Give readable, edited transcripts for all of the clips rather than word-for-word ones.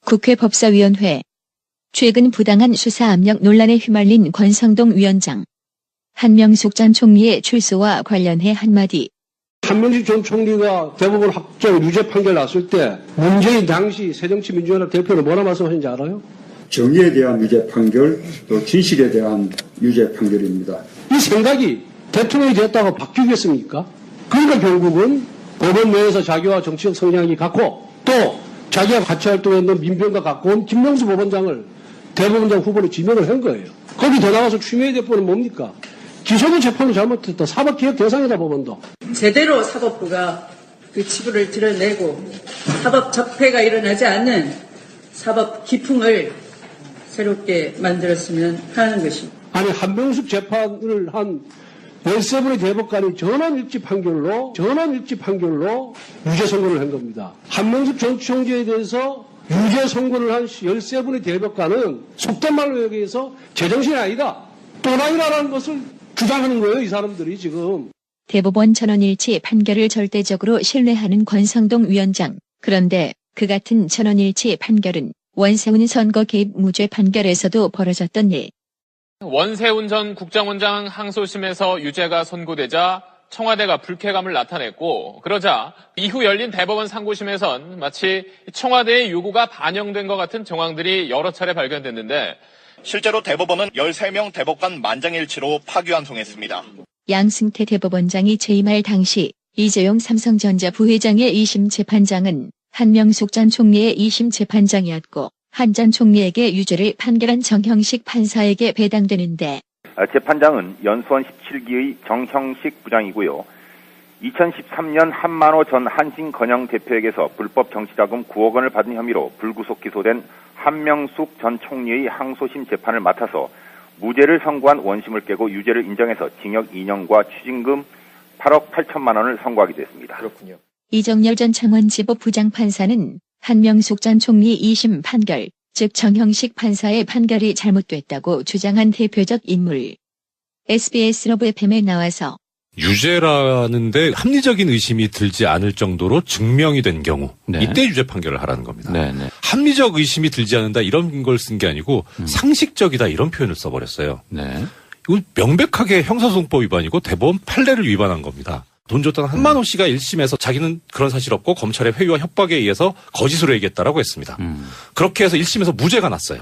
국회 법사위원회. 최근 부당한 수사 압력 논란에 휘말린 권성동 위원장. 한명숙 전 총리의 출소와 관련해 한마디. 한명숙 전 총리가 대법원 확정 유죄 판결 났을 때 문재인 당시 새정치민주연합 대표는 뭐라 말씀하셨는지 알아요? 정의에 대한 유죄 판결, 또 진실에 대한 유죄 판결입니다. 이 생각이 대통령이 됐다고 바뀌겠습니까? 그러니까 결국은 법원 내에서 자기와 정치적 성향이 같고 또 자기가 같이 활동했던 민변과 가까운 김명수 법원장을 대법원장 후보로 지명을 한 거예요. 거기 더 나가서 추미애 대표는 뭡니까? 기소부 재판을 잘못했다. 사법개혁 대상이다 법원도. 제대로 사법부가 그 치부를 드러내고 사법 적폐가 일어나지 않는 사법 기풍을 새롭게 만들었으면 하는 것입니다. 아니 한명숙 재판을 한 13분의 대법관이 전원일치 판결로 유죄 선고를 한 겁니다. 한명숙 전 총재에 대해서 유죄 선고를 한 13분의 대법관은 속된 말로 여기에서 제정신이 아니다. 또라이라는 것을 주장하는 거예요. 이 사람들이 지금. 대법원 전원일치 판결을 절대적으로 신뢰하는 권성동 위원장. 그런데 그 같은 전원일치 판결은 원세훈 선거 개입 무죄 판결에서도 벌어졌던 일. 원세훈 전 국정원장 항소심에서 유죄가 선고되자 청와대가 불쾌감을 나타냈고 그러자 이후 열린 대법원 상고심에선 마치 청와대의 요구가 반영된 것 같은 정황들이 여러 차례 발견됐는데 실제로 대법원은 13명 대법관 만장일치로 파기환송했습니다. 양승태 대법원장이 재임할 당시 이재용 삼성전자 부회장의 2심 재판장은 한명숙 전 총리의 2심 재판장이었고 한 전 총리에게 유죄를 판결한 정형식 판사에게 배당되는데 재판장은 연수원 17기의 정형식 부장이고요. 2013년 한만호 전 한신건영 대표에게서 불법 정치자금 9억 원을 받은 혐의로 불구속 기소된 한명숙 전 총리의 항소심 재판을 맡아서 무죄를 선고한 원심을 깨고 유죄를 인정해서 징역 2년과 추징금 8억 8천만 원을 선고하기도 했습니다. 그렇군요. 이정열 전 창원지법 부장판사는 한명숙 전 총리 2심 판결, 즉 정형식 판사의 판결이 잘못됐다고 주장한 대표적 인물. SBS 러브 FM에 나와서 유죄라는데 합리적인 의심이 들지 않을 정도로 증명이 된 경우 이때 유죄 판결을 하라는 겁니다. 합리적 의심이 들지 않는다 이런 걸 쓴 게 아니고 상식적이다 이런 표현을 써버렸어요. 이건 명백하게 형사소송법 위반이고 대법원 판례를 위반한 겁니다. 돈 줬던 한만호 씨가 1심에서 자기는 그런 사실 없고 검찰의 회유와 협박에 의해서 거짓으로 얘기했다라고 했습니다. 그렇게 해서 1심에서 무죄가 났어요.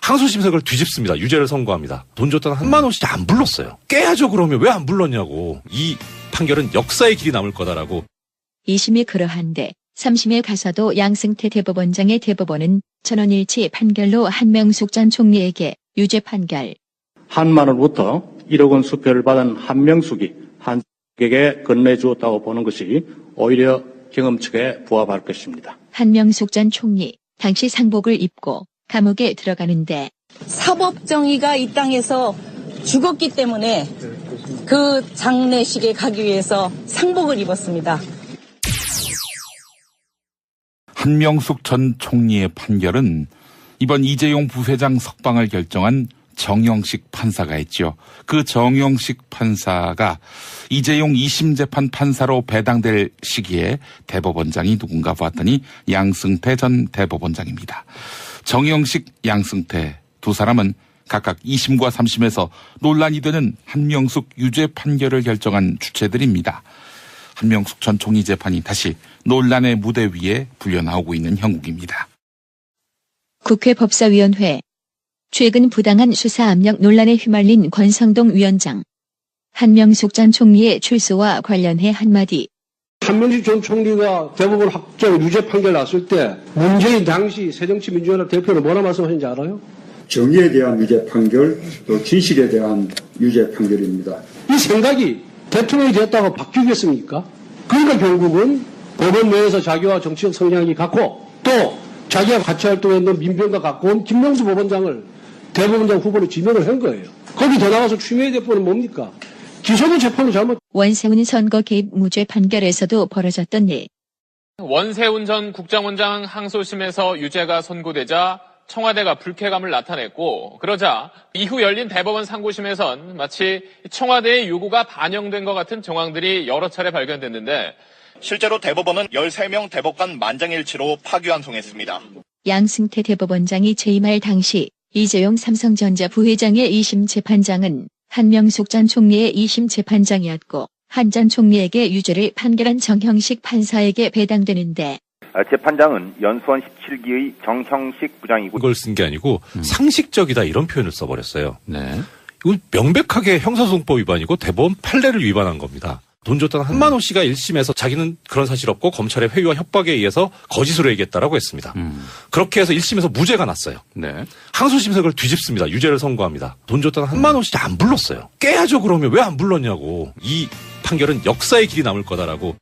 항소심에서 그걸 뒤집습니다. 유죄를 선고합니다. 돈 줬던 한만호 씨 안 불렀어요. 깨야죠 그러면 왜 안 불렀냐고. 이 판결은 역사의 길이 남을 거다라고. 2심이 그러한데 3심에 가서도 양승태 대법원장의 대법원은 전원일치 판결로 한명숙 전 총리에게 유죄 판결. 한만원부터 1억 원 수표를 받은 한명숙이 한에게 건네주었다고 보는 것이 오히려 경험칙에 부합할 것입니다. 한명숙 전 총리 당시 상복을 입고 감옥에 들어가는데 사법정의가 이 땅에서 죽었기 때문에 그 장례식에 가기 위해서 상복을 입었습니다. 한명숙 전 총리의 판결은 이번 이재용 부회장 석방을 결정한 정형식 판사가 있죠. 그 정형식 판사가 이재용 2심 재판 판사로 배당될 시기에 대법원장이 누군가 봤더니 양승태 전 대법원장입니다. 정형식, 양승태 두 사람은 각각 2심과 3심에서 논란이 되는 한명숙 유죄 판결을 결정한 주체들입니다. 한명숙 전 총리 재판이 다시 논란의 무대 위에 불려나오고 있는 형국입니다. 국회 법사위원회. 최근 부당한 수사 압력 논란에 휘말린 권성동 위원장. 한명숙 전 총리의 출소와 관련해 한마디. 한명숙 전 총리가 대법원 확정 유죄 판결 났을 때 문재인 당시 새정치민주연합 대표는 뭐라 말씀하셨는지 알아요? 정의에 대한 유죄 판결, 또 진실에 대한 유죄 판결입니다. 이 생각이 대통령이 됐다고 바뀌겠습니까? 그러니까 결국은 법원 내에서 자기와 정치적 성향이 같고 또 자기가 같이 활동했던 민변과 가까운 김명수 법원장을 대법원장 후보로 지명을 한 거예요. 거기 더 나가서 추미애 대표는 뭡니까? 기소부 재판을 잘못. 원세훈 선거 개입 무죄 판결에서도 벌어졌던 일. 원세훈 전 국정원장 항소심에서 유죄가 선고되자 청와대가 불쾌감을 나타냈고 그러자 이후 열린 대법원 상고심에선 마치 청와대의 요구가 반영된 것 같은 정황들이 여러 차례 발견됐는데 실제로 대법원은 13명 대법관 만장일치로 파기환송했습니다. 양승태 대법원장이 재임할 당시 이재용 삼성전자 부회장의 2심 재판장은 한명숙 전 총리의 2심 재판장이었고 한 전 총리에게 유죄를 판결한 정형식 판사에게 배당되는데 재판장은 연수원 17기의 정형식 부장이고 이걸 쓴 게 아니고 상식적이다 이런 표현을 써버렸어요. 이건 명백하게 형사소송법 위반이고 대법원 판례를 위반한 겁니다. 돈 줬던 한만호 씨가 1심에서 자기는 그런 사실 없고 검찰의 회유와 협박에 의해서 거짓으로 얘기했다라고 했습니다. 그렇게 해서 1심에서 무죄가 났어요. 항소심에서 그걸 뒤집습니다. 유죄를 선고합니다. 돈 줬던 한만호 씨 안 불렀어요. 깨야죠 그러면 왜 안 불렀냐고. 이 판결은 역사의 길이 남을 거다라고.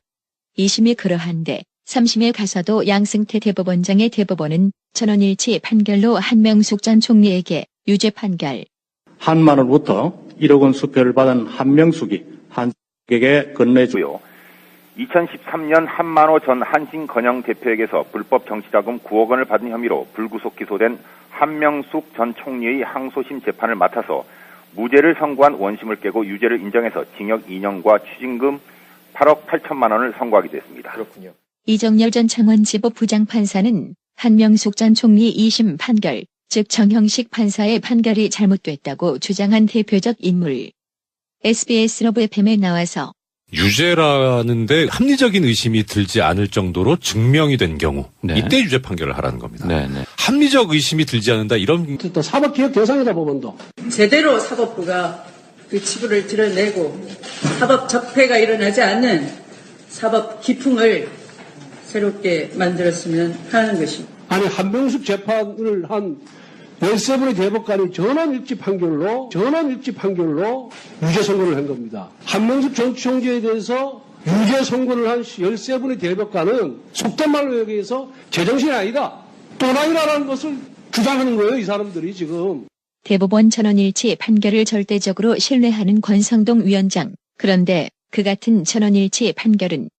2심이 그러한데 3심에 가서도 양승태 대법원장의 대법원은 천원일치 판결로 한명숙 전 총리에게 유죄 판결. 한만원부터 1억 원 수표를 받은 한명숙이 한에게 건네주요. 2013년 한만호 전 한신건영 대표에게서 불법 정치자금 9억 원을 받은 혐의로 불구속 기소된 한명숙 전 총리의 항소심 재판을 맡아서 무죄를 선고한 원심을 깨고 유죄를 인정해서 징역 2년과 추징금 8억 8천만 원을 선고하게 됐습니다. 그렇군요. 이정열 전 창원지법 부장판사는 한명숙 전 총리 2심 판결, 즉 정형식 판사의 판결이 잘못됐다고 주장한 대표적 인물. SBS 러브 FM에 나와서 유죄라는데 합리적인 의심이 들지 않을 정도로 증명이 된 경우 이때 유죄 판결을 하라는 겁니다. 합리적 의심이 들지 않는다 이런 또 사법개혁 대상이다 법원도. 제대로 사법부가 그 치부를 드러내고 사법 적폐가 일어나지 않는 사법 기풍을 새롭게 만들었으면 하는 것입니다. 아니 한명숙 재판을 한 13분의 대법관이 전원일치 판결로 유죄 선고를 한 겁니다. 한명숙 전 총재에 대해서 유죄 선고를 한 13분의 대법관은 속된 말로 여기에서 제정신이 아니다. 또라이라는 것을 주장하는 거예요. 이 사람들이 지금. 대법원 천원일치 판결을 절대적으로 신뢰하는 권성동 위원장. 그런데 그 같은 천원일치 판결은